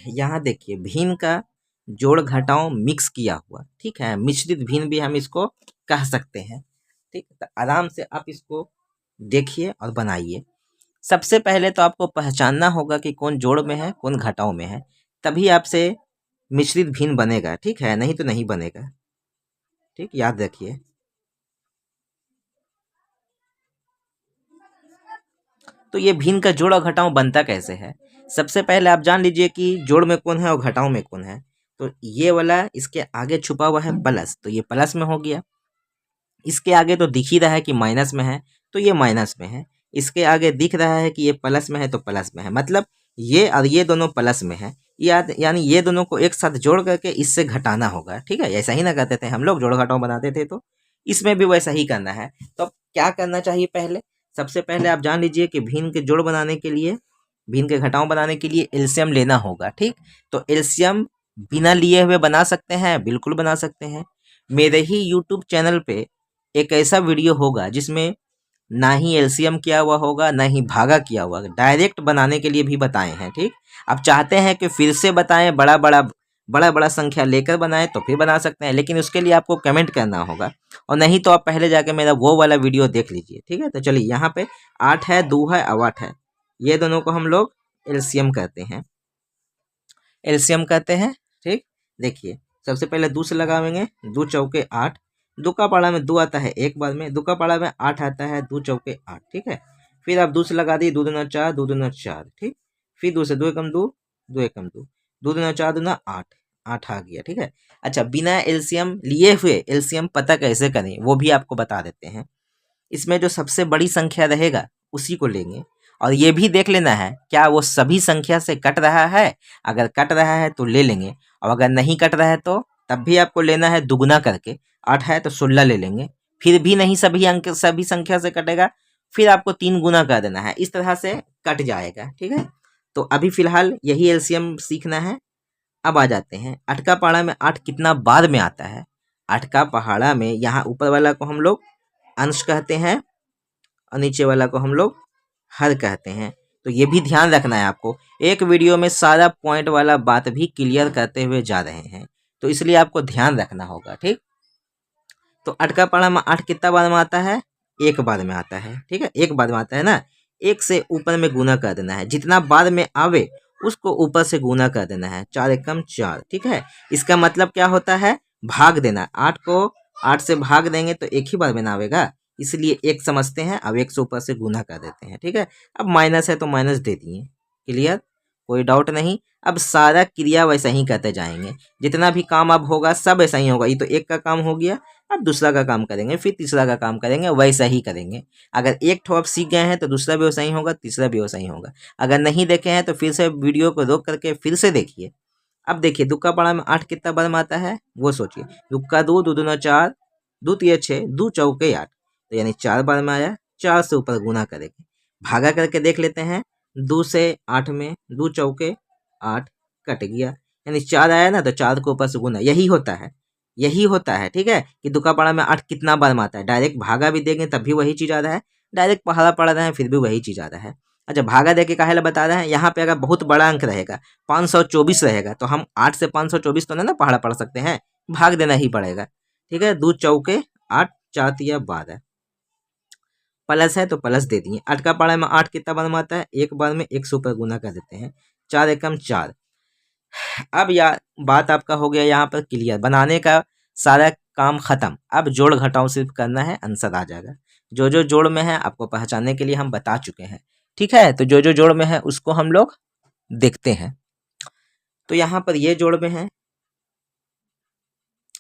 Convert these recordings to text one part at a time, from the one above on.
यहाँ देखिए भिन्न का जोड़ घटाओ मिक्स किया हुआ, ठीक है, मिश्रित भिन्न भी हम इसको कह सकते हैं। ठीक, तो आराम से आप इसको देखिए और बनाइए। सबसे पहले तो आपको पहचानना होगा कि कौन जोड़ में है कौन घटाओ में है, तभी आपसे मिश्रित भिन्न बनेगा, ठीक है, नहीं तो नहीं बनेगा। ठीक, याद रखिए। तो ये भिन्न का जोड़ और घटाओ बनता कैसे है? सबसे पहले आप जान लीजिए कि जोड़ में कौन है और घटाओ में कौन है। तो ये वाला इसके आगे छुपा हुआ है प्लस, तो ये प्लस में हो गया। इसके आगे तो दिख ही रहा है कि माइनस में है, तो ये माइनस में है। इसके आगे दिख रहा है कि ये प्लस में है, तो प्लस में है। मतलब ये और ये दोनों प्लस में है, यानी ये दोनों को एक साथ जोड़ करके इससे घटाना होगा। ठीक है, ऐसा ही ना करते थे हम लोग, जोड़ घटाओ बनाते थे, तो इसमें भी वैसा ही करना है। तो अब क्या करना चाहिए? पहले सबसे पहले आप जान लीजिए कि भिन्न के जोड़ बनाने के लिए, भिन्न के घटाओ बनाने के लिए एलसीएम लेना होगा। ठीक, तो एलसीएम बिना लिए हुए बना सकते हैं, बिल्कुल बना सकते हैं। मेरे ही यूट्यूब चैनल पे एक ऐसा वीडियो होगा जिसमें ना ही एलसीएम किया हुआ होगा ना ही भागा किया हुआ, डायरेक्ट बनाने के लिए भी बताए हैं। ठीक, आप चाहते हैं कि फिर से बताएं, बड़ा बड़ा संख्या लेकर बनाएं, तो फिर बना सकते हैं, लेकिन उसके लिए आपको कमेंट करना होगा, और नहीं तो आप पहले जाके मेरा वो वाला वीडियो देख लीजिए। ठीक है, तो चलिए, यहाँ पे 8 है, 2 है और 8 है, ये दोनों को हम लोग एलसीएम कहते हैं, एलसीएम कहते हैं। ठीक, देखिए सबसे पहले 2 से लगावेंगे, 2 चौके 8, 2 का पाड़ा में 2 आता है एक बार में, 2 का पाड़ा में 8 आता है, 2 चौके 8। ठीक है, फिर आप 2 से लगा दिए, 2 दूना 4, 2 दूना 4। ठीक, फिर 2 से 2 एकम 2, 2 एकम 2, 2 दूना 4 दूना 8, 8 आ गया। ठीक है, अच्छा, बिना एलसीएम लिए हुए एलसीएम पता कैसे करें वो भी आपको बता देते हैं। इसमें जो सबसे बड़ी संख्या रहेगा उसी को लेंगे, और ये भी देख लेना है क्या वो सभी संख्या से कट रहा है। अगर कट रहा है तो ले लेंगे, और अगर नहीं कट रहा है तो तब भी आपको लेना है दुगुना करके। 8 है तो 16 ले लेंगे, फिर भी नहीं सभी अंक सभी संख्या से कटेगा, फिर आपको 3 गुना कर देना है, इस तरह से कट जाएगा। ठीक है, तो अभी फिलहाल यही एलसीएम सीखना है। अब आ जाते हैं 8 का पहाड़ा में 8 कितना बाद में आता है। 8 का पहाड़ा में यहाँ ऊपर वाला को हम लोग अंश कहते हैं और नीचे वाला को हम लोग हर कहते हैं। तो ये भी ध्यान रखना है आपको, एक वीडियो में सारा पॉइंट वाला बात भी क्लियर करते हुए जा रहे हैं, तो इसलिए आपको ध्यान रखना होगा। ठीक, तो 8 का पहाड़ा में 8 कितना बार में आता है? एक बार में आता है। ठीक है, एक बार में आता है ना, एक से ऊपर में गुना कर देना है, जितना बाद में आवे उसको ऊपर से गुना कर देना है। 4 एकम 4। ठीक है, इसका मतलब क्या होता है? भाग देना। 8 को 8 से भाग देंगे तो एक ही बार में ना आवेगा, इसलिए एक समझते हैं, अब एक से ऊपर से गुना कर देते हैं। ठीक है, अब माइनस है तो माइनस दे दिए। क्लियर, कोई डाउट नहीं। अब सारा क्रिया वैसा ही करते जाएंगे, जितना भी काम अब होगा सब ऐसा ही होगा। ये तो एक का काम हो गया, अब दूसरा का काम करेंगे, फिर तीसरा का काम करेंगे, वैसा ही करेंगे। अगर एक ठो आप सीख गए हैं तो दूसरा भी वैसा ही होगा, तीसरा भी वैसा ही होगा। अगर नहीं देखे हैं तो फिर से वीडियो को रोक करके फिर से देखिए। अब देखिए दुक्का पाड़ा में 8 कितना बार में आता है वो सोचिए। दुक्का 2, 2 दूना 4, 2 तिया 6, 2 चौके 8, तो यानी 4 बार में आया। 4 से ऊपर गुना करेंगे, भागा करके देख लेते हैं। 2 से 8 में 2 चौके 8 कट गया, यानी 4 आया ना, तो 4 को ऊपर से गुना, यही होता है, यही होता है। ठीक है, कि दुक्का पाड़ा में 8 कितना बार में आता है। डायरेक्ट भागा भी देंगे तब भी वही चीज़ आ रहा है, डायरेक्ट पहाड़ा पड़ रहा है फिर भी वही चीज़ आ रहा है। अच्छा, भागा दे के काहे ला बता रहे हैं? यहाँ पे अगर बहुत बड़ा अंक रहेगा, 524 रहेगा, तो हम 8 से 524 तो नहीं ना पहाड़ा पढ़ सकते हैं, भाग देना ही पड़ेगा। ठीक है, 2 चौके 8, 4 तिया 12, प्लस है तो प्लस दे दिए। 8 का पहाड़ा में 8 कितना बार में आता है? एक बार में, एक से ऊपर गुना कर देते हैं। 4 एकम 4। अब यार बात आपका हो गया यहाँ पर क्लियर, बनाने का सारा काम खत्म। अब जोड़ घटाव सिर्फ करना है, आंसर आ जाएगा। जो जो जोड़ में है आपको पहचानने के लिए हम बता चुके हैं। ठीक है, तो जो जो जोड़ में है उसको हम लोग देखते हैं। तो यहाँ पर ये जोड़ में है,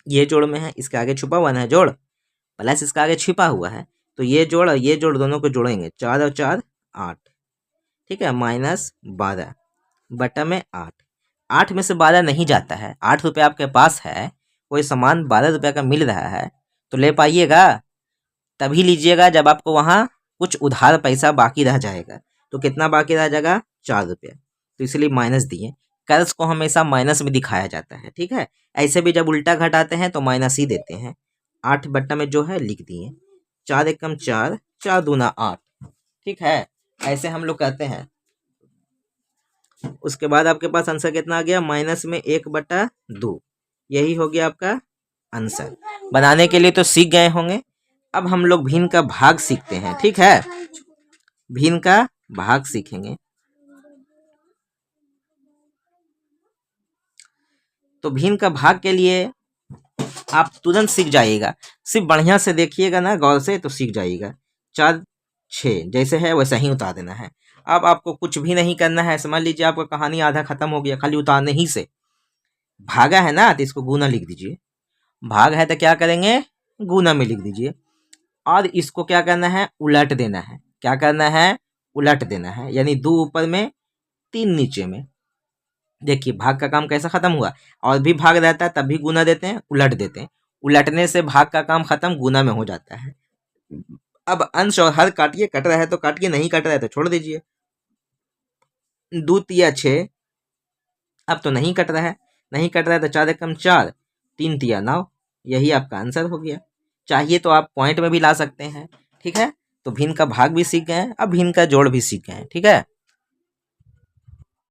ये जोड़ में है, इसके आगे छुपा हुआ है जोड़, प्लस इसका आगे छिपा हुआ है, तो ये जोड़ और ये जोड़ दोनों को जोड़ेंगे। 4 और 4 8। ठीक है, माइनस 12 बटा में 8। 8 में से 12 नहीं जाता है। 8 रुपये आपके पास है, कोई सामान 12 रुपये का मिल रहा है तो ले पाइएगा, तभी लीजिएगा जब आपको वहाँ कुछ उधार पैसा बाकी रह जाएगा। तो कितना बाकी रह जाएगा? 4 रुपये, तो इसलिए माइनस दिए। कर्ज को हमेशा माइनस में दिखाया जाता है। ठीक है, ऐसे भी जब उल्टा घटाते हैं तो माइनस ही देते हैं। 8 बट्टा में जो है लिख दिए। 4 एकम 4, 4 दूना 8। ठीक है, ऐसे हम लोग कहते हैं। उसके बाद आपके पास आंसर कितना आ गया, माइनस में 1/2। यही हो गया आपका आंसर। बनाने के लिए तो सीख गए होंगे। अब हम लोग भिन्न का भाग सीखते हैं, ठीक है। भिन्न का भाग सीखेंगे। तो भिन्न का भाग के लिए आप तुरंत सीख जाइएगा, सिर्फ बढ़िया से देखिएगा ना गौर से तो सीख जाइएगा। 4 6 जैसे है वैसा ही उतार देना है। अब आपको कुछ भी नहीं करना है, समझ लीजिए आपका कहानी आधा खत्म हो गया खाली उतारने ही से। भागा है ना तो इसको गुना लिख दीजिए, भाग है तो क्या करेंगे, गुना में लिख दीजिए। और इसको क्या करना है, उलट देना है। क्या करना है, उलट देना है, यानी 2 ऊपर में 3 नीचे में। देखिए भाग का काम कैसा खत्म हुआ। और भी भाग रहता है तब भी गुना देते हैं, उलट देते हैं। उलटने से भाग का काम खत्म, गुना में हो जाता है। अब अंश और हर काटिए, कट रहा है तो काटिए, नहीं कट रहा है तो छोड़ दीजिए। 2 तिया 6, अब तो नहीं कट रहा है, नहीं कट रहा है तो 4 एकम 4, 3 तिया 9। यही आपका आंसर हो गया। चाहिए तो आप पॉइंट में भी ला सकते हैं, ठीक है। तो भिन्न का भाग भी सीख गए हैं, अब भिन्न का जोड़ भी सीख गए हैं, ठीक है।